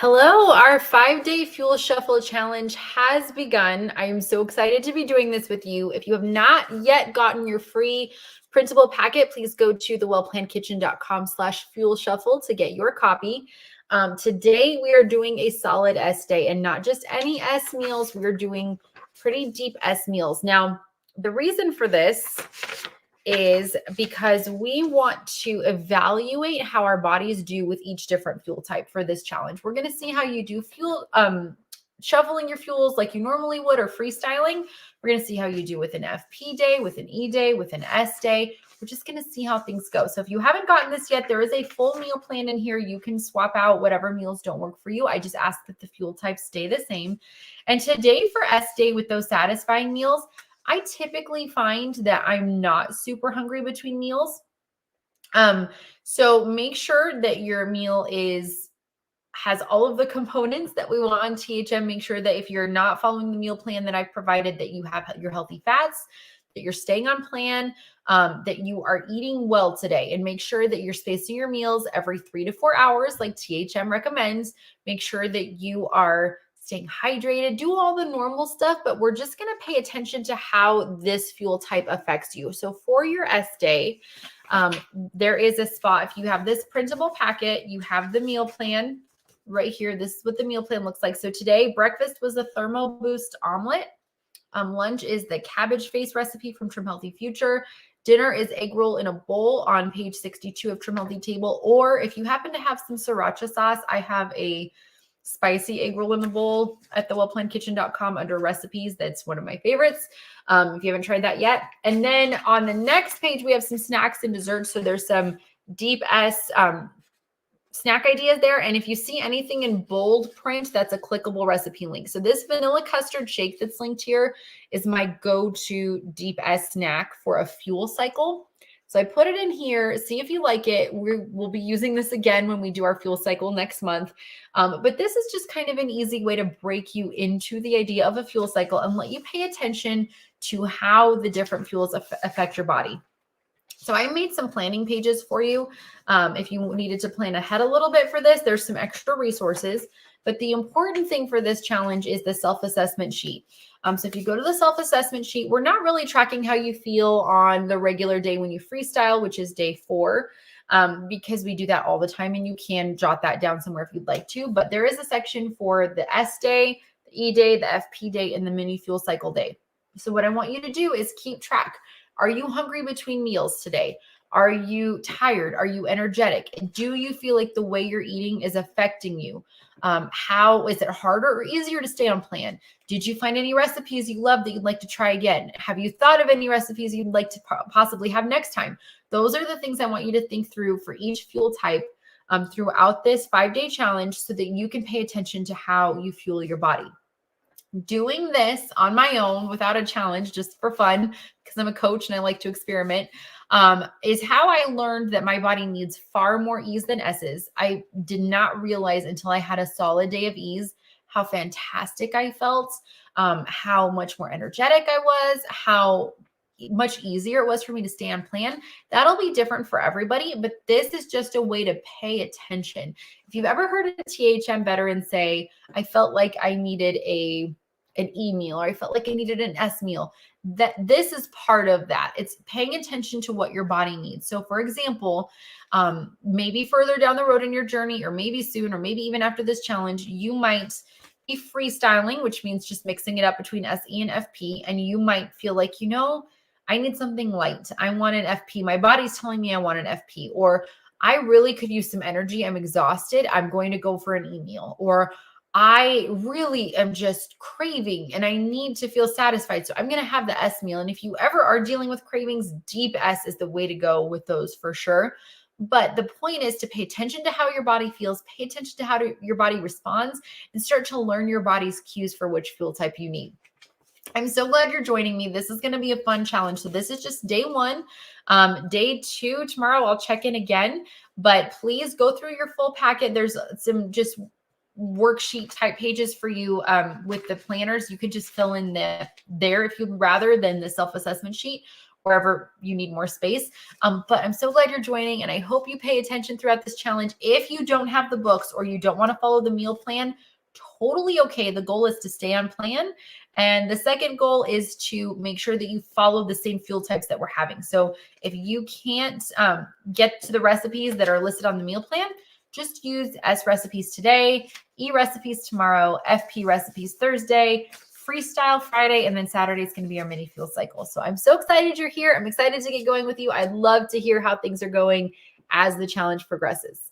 Hello, our 5-day Fuel Shuffle challenge has begun. I am so excited to be doing this with you. If you have not yet gotten your free printable packet, please go to thewellplannedkitchen.com/fuel shuffle to get your copy. Today, we are doing a solid S day and not just any S meals. We're doing pretty deep S meals. Now, the reason for this is because we want to evaluate how our bodies do with each different fuel type for this challenge. We're going to see how you do fuel shuffling your fuels like you normally would or freestyling. We're going to see how you do with an FP day, with an E day, with an S day. We're just going to see how things go. So if you haven't gotten this yet, there is a full meal plan in here. You can swap out whatever meals don't work for you. I just ask that the fuel types stay the same. And today for S day with those satisfying meals, I typically find that I'm not super hungry between meals. So make sure that your meal has all of the components that we want on THM. Make sure that if you're not following the meal plan that I've provided, that you have your healthy fats, that you're staying on plan, that you are eating well today, and make sure that you're spacing your meals every 3 to 4 hours, like THM recommends. Make sure that you are staying hydrated, do all the normal stuff, but we're just going to pay attention to how this fuel type affects you. So for your S day, there is a spot. If you have this printable packet, you have the meal plan right here. This is what the meal plan looks like. So today, breakfast was a Thermo Boost omelet. Lunch is the cabbage face recipe from Trim Healthy Future. Dinner is egg roll in a bowl on page 62 of Trim Healthy Table. Or if you happen to have some sriracha sauce, I have a spicy egg roll in the bowl at thewellplannedkitchen.com under recipes. That's one of my favorites. If you haven't tried that yet. And then on the next page, we have some snacks and desserts. So there's some deep S snack ideas there. And if you see anything in bold print, that's a clickable recipe link. So this vanilla custard shake that's linked here is my go-to deep S snack for a fuel cycle. So I put it in here. See if you like it. We'll be using this again when we do our fuel cycle next month. But this is just kind of an easy way to break you into the idea of a fuel cycle and let you pay attention to how the different fuels affect your body. So I made some planning pages for you. If you needed to plan ahead a little bit for this, there's some extra resources. But the important thing for this challenge is the self-assessment sheet. So if you go to the self-assessment sheet, we're not really tracking how you feel on the regular day when you freestyle, which is day 4, because we do that all the time, and you can jot that down somewhere if you'd like to. But there is a section for the S day, the E day, the FP day, and the mini fuel cycle day. So what I want you to do is keep track. Are you hungry between meals today? Are you tired? Are you energetic? Do you feel like the way you're eating is affecting you? How is it harder or easier to stay on plan? Did you find any recipes you love that you'd like to try again? Have you thought of any recipes you'd like to possibly have next time? Those are the things I want you to think through for each fuel type throughout this 5-day challenge so that you can pay attention to how you fuel your body. Doing this on my own without a challenge, just for fun, because I'm a coach and I like to experiment, is how I learned that my body needs far more E's than S's. I did not realize until I had a solid day of E's how fantastic I felt, how much more energetic I was, how much easier it was for me to stay on plan. That'll be different for everybody, but this is just a way to pay attention. If you've ever heard a THM veteran say, I felt like I needed an E meal, or I felt like I needed an S meal, that this is part of that. It's paying attention to what your body needs. So for example, maybe further down the road in your journey, or maybe soon, or maybe even after this challenge, you might be freestyling, which means just mixing it up between SE and FP. And you might feel like, I need something light. I want an FP. My body's telling me I want an FP, or I really could use some energy. I'm exhausted. I'm going to go for an E meal, or I really am just craving and I need to feel satisfied. So I'm going to have the S meal. And if you ever are dealing with cravings, deep S is the way to go with those for sure. But the point is to pay attention to how your body feels, pay attention to how your body responds, and start to learn your body's cues for which fuel type you need. I'm so glad you're joining me. This is going to be a fun challenge. So this is just day 1. Day 2, tomorrow I'll check in again, but please go through your full packet. There's some just worksheet type pages for you with the planners. You could just fill in there if you'd rather than the self-assessment sheet. wherever you need more space. But I'm so glad you're joining, and I hope you pay attention throughout this challenge. If you don't have the books or you don't want to follow the meal plan, totally okay. The goal is to stay on plan. And the second goal is to make sure that you follow the same fuel types that we're having. So if you can't get to the recipes that are listed on the meal plan, just use S recipes today, E recipes tomorrow, FP recipes Thursday, freestyle Friday, and then Saturday is going to be our mini fuel cycle. So I'm so excited you're here. I'm excited to get going with you. I'd love to hear how things are going as the challenge progresses.